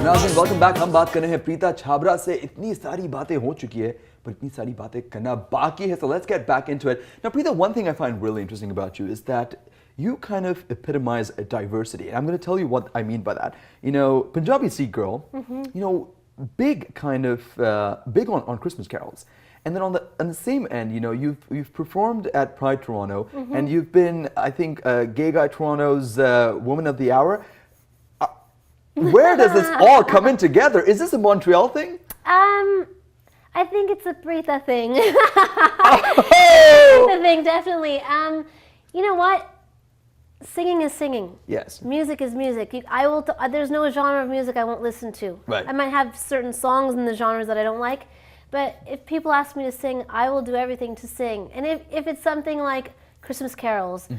नाज़रीन welcome back. हम बात कर रहे हैं प्रीता छाबरा से। इतनी सारी बातें हो चुकी है पर इतनी सारी बातें करना बाकी है, so let's get back into it. Now Preeta, one thing I find really interesting about you is that you kind of epitomize a diversity, and I'm going to tell you what I mean by that. You know, Punjabi Sikh girl, you know, big kind of big on Christmas carols. And then on the same end, you know, you've performed at Pride Toronto, and you've been, I think, Gay Guy Toronto's Woman of the Hour. Where does this all come in together? Is this a Montreal thing? I think it's a Preeta thing. Oh! Preeta thing, definitely. You know what? Singing is singing. Yes. Music is music. There's no genre of music I won't listen to. Right. I might have certain songs in the genres that I don't like, but if people ask me to sing, I will do everything to sing. And if it's something like Christmas carols,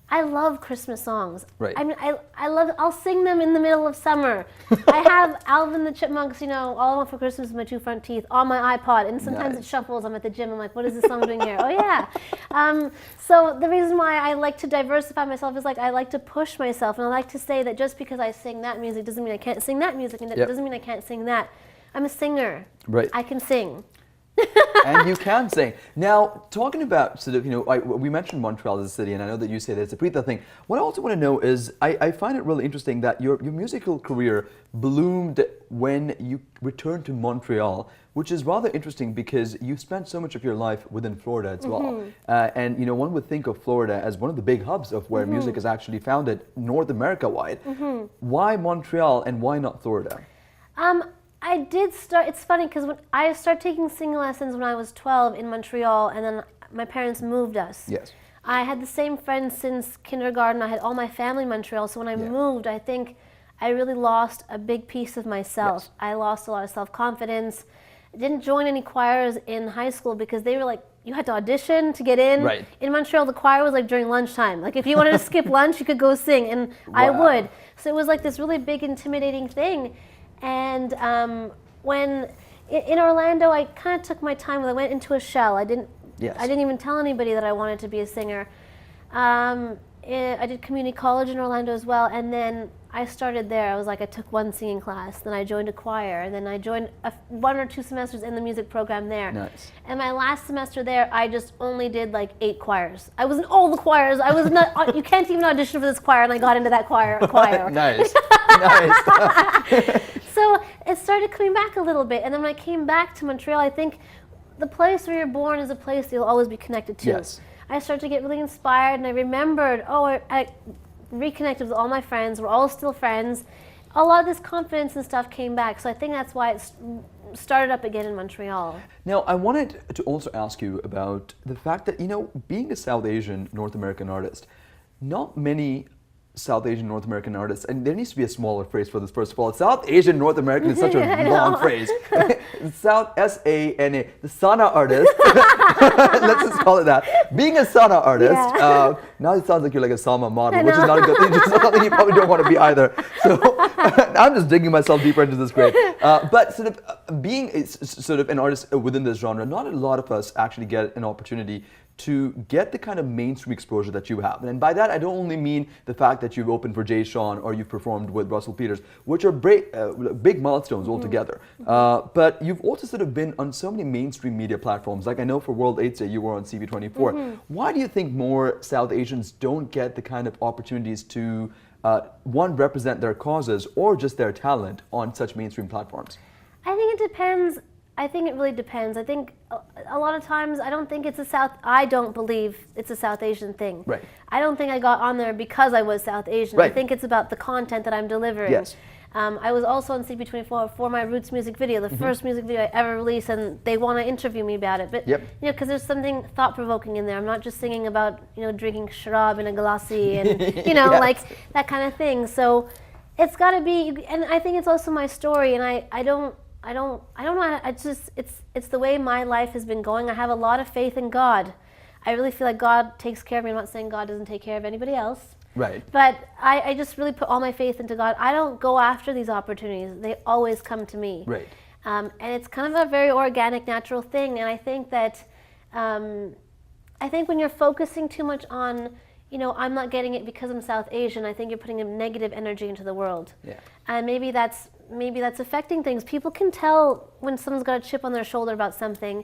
I love Christmas songs. Right. I mean, I'll sing them in the middle of summer. I have Alvin the Chipmunks, you know, All I Want for Christmas is My Two Front Teeth on my iPod, and sometimes it shuffles. I'm at the gym, I'm like, what is this song doing here? Oh yeah. So the reason why I like to diversify myself is like I like to push myself, and I like to say that just because I sing that music doesn't mean I can't sing that music, and that doesn't mean I can't sing that. I'm a singer. Right. I can sing. And you can sing. Now, talking about sort of, you know, we mentioned Montreal as a city, and I know that you say that it's a Preeta thing. What I also want to know is, I find it really interesting that your musical career bloomed when you returned to Montreal, which is rather interesting because you spent so much of your life within Florida as well. And, you know, one would think of Florida as one of the big hubs of where music is actually founded, North America-wide. Why Montreal and why not Florida? I did start, it's funny because when I started taking singing lessons when I was 12 in Montreal, and then my parents moved us. Yes. I had the same friends since kindergarten. I had all my family in Montreal, so when I moved, I think I really lost a big piece of myself. I lost a lot of self-confidence. I didn't join any choirs in high school because they were like, you had to audition to get in. Right. In Montreal, the choir was like during lunchtime. Like if you wanted to skip lunch, you could go sing, and I would. So it was like this really big, intimidating thing. And when in Orlando, I kind of took my time. I went into a shell. I didn't even tell anybody that I wanted to be a singer. I did community college in Orlando as well, and then I started there. I took one singing class, then I joined a choir, and then I joined 1 or 2 semesters in the music program there. Nice. And my last semester there, I just only did like 8 choirs. I was in all the choirs. I was not. You can't even audition for this choir, and I got into that choir. Nice. Nice. So it started coming back a little bit, and then when I came back to Montreal, I think the place where you're born is a place you'll always be connected to. Yes. I started to get really inspired, and I remembered, I reconnected with all my friends. We're all still friends. A lot of this confidence and stuff came back, so I think that's why it started up again in Montreal. Now, I wanted to also ask you about the fact that, you know, being a South Asian North American artist, not many South Asian North American artists, and there needs to be a smaller phrase for this, first of all. South Asian North American is such a long phrase. South S-A-N-A, the Sana artist. Let's just call it that. Being a Sana artist, now it sounds like you're like a Sama model, which is not a good thing. It's something you probably don't want to be either. So I'm just digging myself deeper into this grave. But sort of being an artist within this genre, not a lot of us actually get an opportunity to get the kind of mainstream exposure that you have. And by that, I don't only mean the fact that you've opened for Jay Sean or you've performed with Russell Peters, which are big milestones altogether. But you've also sort of been on so many mainstream media platforms. Like I know for World AIDS Day, you were on CV24. Why do you think more South Asians don't get the kind of opportunities to, one, represent their causes or just their talent on such mainstream platforms? I think it depends. I think it really depends. I think a lot of times I don't believe it's a South Asian thing. Right. I don't think I got on there because I was South Asian. Right. I think it's about the content that I'm delivering. Yes. I was also on CP24 for my Roots music video, the first music video I ever released, and they want to interview me about it. But you know, because there's something thought-provoking in there. I'm not just singing about, you know, drinking sharab in a galassi and you know, like that kind of thing. So it's got to be, and I think it's also my story, and I don't know. It's the way my life has been going. I have a lot of faith in God. I really feel like God takes care of me. I'm not saying God doesn't take care of anybody else. Right. But I just really put all my faith into God. I don't go after these opportunities. They always come to me. Right. And it's kind of a very organic, natural thing. And I think that, when you're focusing too much on, you know, I'm not getting it because I'm South Asian, I think you're putting a negative energy into the world. Yeah. And maybe that's maybe that's affecting things. People can tell when someone's got a chip on their shoulder about something.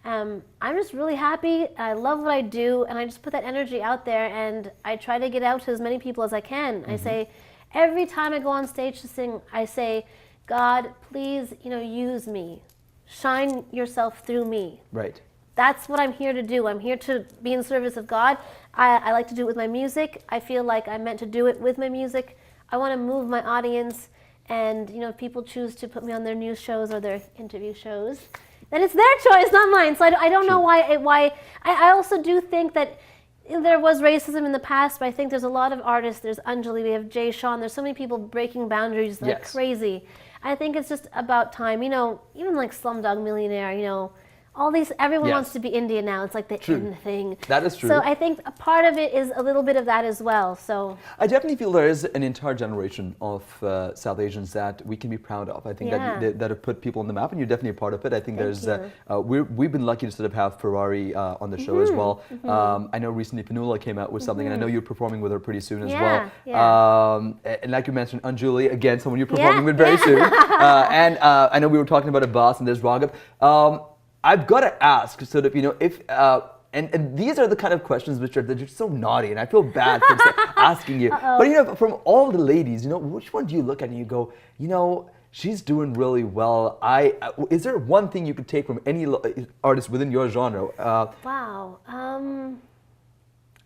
I'm just really happy. I love what I do, and I just put that energy out there, and I try to get out to as many people as I can. I say, every time I go on stage to sing, I say, God, please, use me. Shine yourself through me. Right. That's what I'm here to do. I'm here to be in service of God. I like to do it with my music. I feel like I'm meant to do it with my music. I want to move my audience, and if people choose to put me on their news shows or their interview shows, then it's their choice, not mine. So I don't know why. I also do think that there was racism in the past, but I think there's a lot of artists. There's Anjali, we have Jay Sean. There's so many people breaking boundaries like crazy. I think it's just about time. Even like Slumdog Millionaire, all these, everyone wants to be Indian now. It's like the in thing. That is true. So I think a part of it is a little bit of that as well. So I definitely feel there is an entire generation of South Asians that we can be proud of. I think that have put people on the map, and you're definitely a part of it. I think we've been lucky to sort of have Ferrari on the show as well. I know recently Panula came out with something, and I know you're performing with her pretty soon as well. And like you mentioned, Anjali, again, someone you're performing with very soon. And I know we were talking about Abbas, and there's Raghav. I've got to ask, sort of, if and these are the kind of questions which are they're just so naughty, and I feel bad for asking you. But from all the ladies, which one do you look at and you go, she's doing really well. Is there one thing you could take from any artist within your genre? Wow.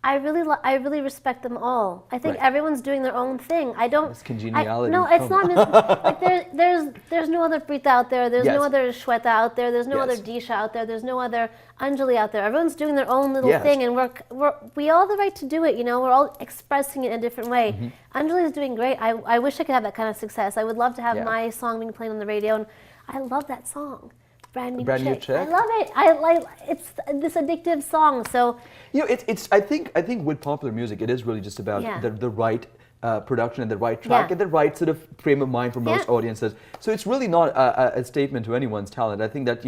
I really respect them all. I think everyone's doing their own thing. I don't. It's congeniality. No, it's not. Like there's no other Preeta out there. There's no other Shweta out there. There's no other Disha out there. There's no other Anjali out there. Everyone's doing their own little thing, and we all have the right to do it. We're all expressing it in a different way. Anjali is doing great. I wish I could have that kind of success. I would love to have my song being played on the radio, and I love that song. Brand new chick. I love it. It's this addictive song. So it's I think with popular music, it is really just about the right production and the right track and the right sort of frame of mind for most audiences. So it's really not a statement to anyone's talent. I think that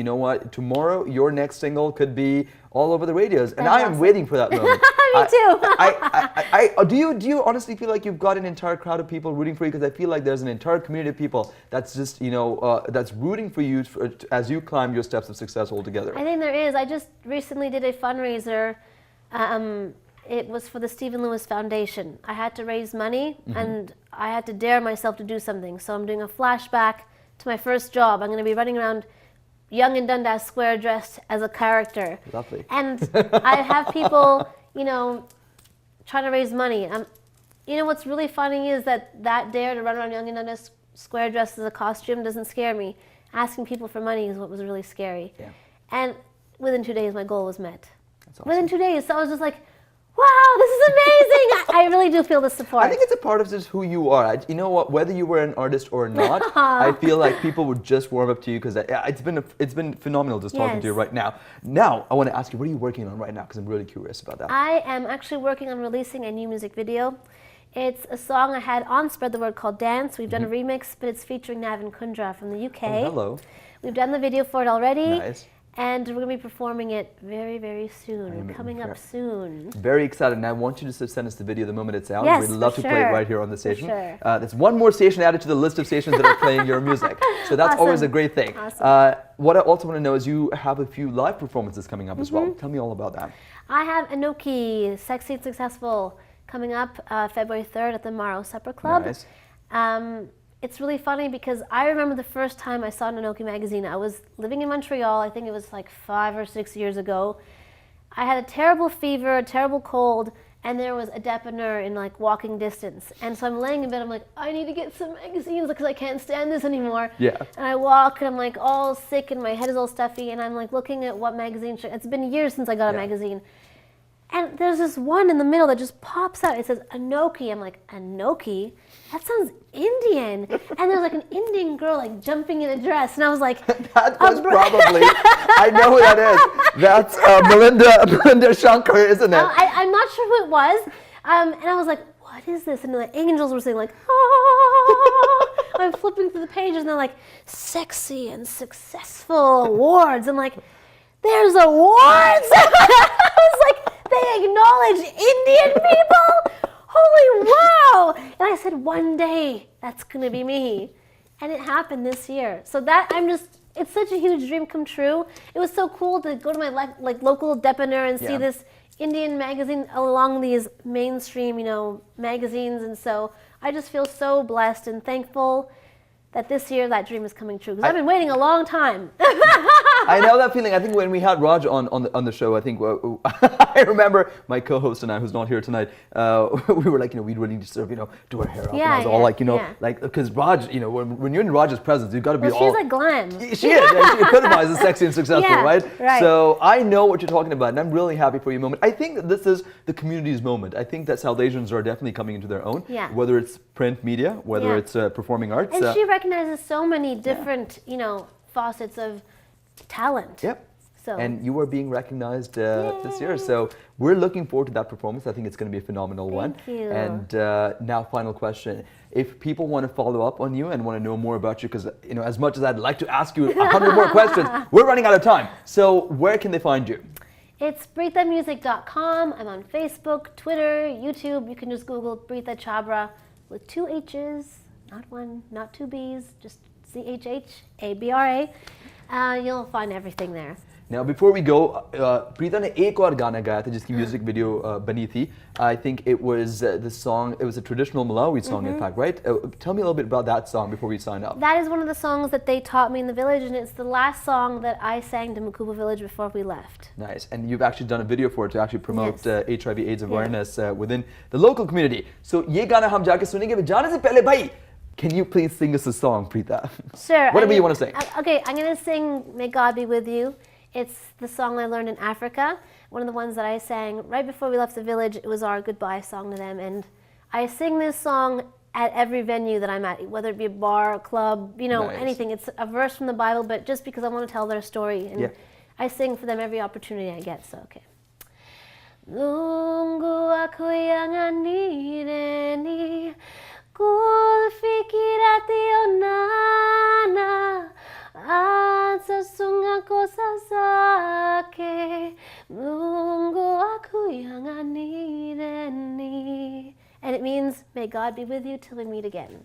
tomorrow your next single could be all over the radios, and I am waiting for that moment. Me too. Do you honestly feel like you've got an entire crowd of people rooting for you? Because I feel like there's an entire community of people that's just that's rooting for you as you climb your steps of success altogether. I think there is. I just recently did a fundraiser. It was for the Stephen Lewis Foundation. I had to raise money, and I had to dare myself to do something. So I'm doing a flashback to my first job. I'm going to be running around Young in Dundas Square dressed as a character. Lovely. And I have people, trying to raise money. What's really funny is that dare to run around Young in Dundas Square dressed as a costume doesn't scare me. Asking people for money is what was really scary. Yeah. And within 2 days, my goal was met. That's awesome. Within 2 days. So I was just like, wow, this is amazing. I really do feel the support. I think it's a part of just who you are. You know what? Whether you were an artist or not, I feel like people would just warm up to you because it's been phenomenal just talking to you right now. Now, I want to ask you, what are you working on right now? Because I'm really curious about that. I am actually working on releasing a new music video. It's a song I had on Spread the Word called Dance. We've done a remix, but it's featuring Navin Kundra from the UK. Oh, hello. We've done the video for it already. Nice. And we're going to be performing it very, very soon. Coming up soon. Very excited. And I want you to send us the video the moment it's out. Yes, We'd love to play it right here on the station. Sure. There's one more station added to the list of stations that are playing your music. So that's always a great thing. Awesome. What I also want to know is you have a few live performances coming up as well. Tell me all about that. I have Anoki, Sexy and Successful, coming up February 3rd at the Morrow Supper Club. Nice. It's really funny because I remember the first time I saw Anoki magazine. I was living in Montreal. I think it was like 5 or 6 years ago. I had a terrible fever, a terrible cold, and there was a dépanneur in like walking distance. And so I'm laying in bed. I'm like, I need to get some magazines because I can't stand this anymore. Yeah. And I walk, and I'm like all sick, and my head is all stuffy, and I'm like looking at what magazine. It's been years since I got a magazine. And there's this one in the middle that just pops out. It says Anoki. I'm like, Anoki? That sounds Indian. And there's like an Indian girl like jumping in a dress. And I was like, that was probably, I know who that is. That's Melinda Shankar, isn't it? I'm not sure who it was. And I was like, what is this? And the angels were saying like, ah. I'm flipping through the pages and they're like, sexy and successful awards. I'm like, there's awards? I was like, they acknowledge Indian people? Holy wow! And I said, one day, that's going to be me. And it happened this year. So that it's such a huge dream come true. It was so cool to go to my like local dépanneur and see this Indian magazine along these mainstream, magazines. And so I just feel so blessed and thankful that this year that dream is coming true. Because I've been waiting a long time. I know that feeling. I think when we had Raj on the show, I think I remember my co-host and I, who's not here tonight, we were like, we really need to sort of, do our hair up. And I was all like, because Raj, when you're in Raj's presence, you've got to be all. She's like glam. She is. She epitomizes sexy and successful, right? So I know what you're talking about, and I'm really happy for your moment. I think that this is the community's moment. I think that South Asians are definitely coming into their own, whether it's print media, whether it's performing arts. And she recognizes so many different, facets of talent. Yep. So. And you are being recognized this year. So we're looking forward to that performance. I think it's going to be a phenomenal one. Thank you. And now, final question. If people want to follow up on you and want to know more about you, because, as much as I'd like to ask you 100 more questions, we're running out of time. So where can they find you? It's preethamusic.com. I'm on Facebook, Twitter, YouTube. You can just Google Preetha Chabra with 2 H's, not 1, not 2 B's, just CHHABRA. You'll find everything there. Now, before we go, Preetha ने एक और गाना गाया था जिसकी music video बनी थी. I think it was the song. It was a traditional Malawi song, in fact, right? Tell me a little bit about that song before we sign up. That is one of the songs that they taught me in the village, and it's the last song that I sang to Makuba village before we left. Nice, and you've actually done a video for it to actually promote HIV/AIDS awareness within the local community. So ये गाना हम जाके सुनेंगे. जाने से पहले भाई, can you please sing us a song, Preetha? Sure. Whatever you want to sing. Okay, I'm going to sing May God Be With You. It's the song I learned in Africa. One of the ones that I sang right before we left the village. It was our goodbye song to them. And I sing this song at every venue that I'm at, whether it be a bar, a club, anything. It's a verse from the Bible, but just because I want to tell their story. And I sing for them every opportunity I get, so okay. Lungu aku yang anireni Kul fikirati onana Ansa sunga kosa sake Mungu aku yang anireni. And it means, may God be with you till we meet again.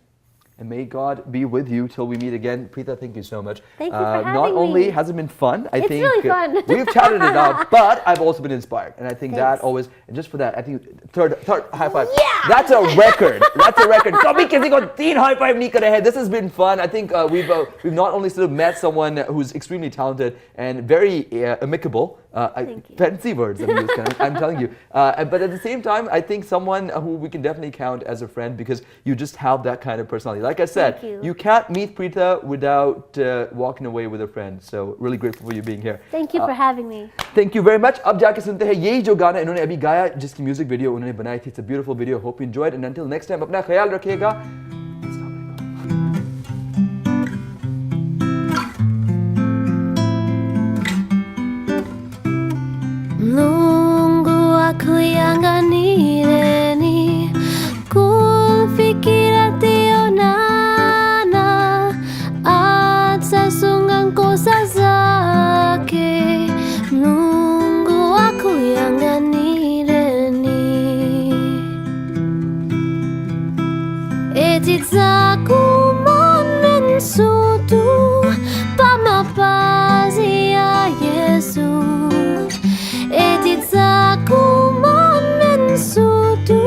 And may God be with you till we meet again. Preetha, thank you so much. Thank you for having Not only me. has it been fun, I think really fun. We've chatted it out, but I've also been inspired. And I think Thanks. that always, and just for that, I think third high five. Yeah! That's a record. That's a record. Kabhi kisi ko 3 high five nahi kare hai. This has been fun. I think we've not only sort of met someone who's extremely talented and very amicable. Thank you. Fancy words I'm telling you. But at the same time, I think someone who we can definitely count as a friend because you just have that kind of personality. Like I said, you can't meet Preetha without walking away with a friend. So really grateful for you being here. Thank you for having me. Thank you very much. अब जाके सुनते हैं यही जो गाना इन्होंने अभी गाया जिसकी म्यूजिक वीडियो उन्होंने बनाई थी. It's a beautiful video. Hope you enjoyed. And until next time, अपना ख्याल रखिएगा. Nunggu aku yang anireni Kul fikirati onana Atsa sungang kosa zake Nunggu aku yang anireni Etitzaku mon mensutu Pamapazi ya Yesu Etitzaku mon mensutu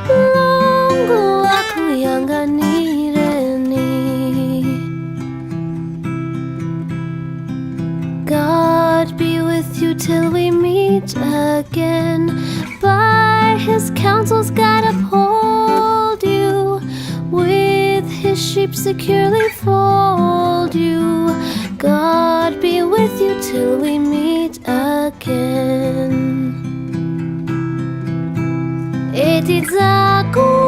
Lungu aku yang anireni. God be with you till we meet again. By his counsels God uphold you. With his sheep securely fold you. God be with you till we meet again. Etitzaku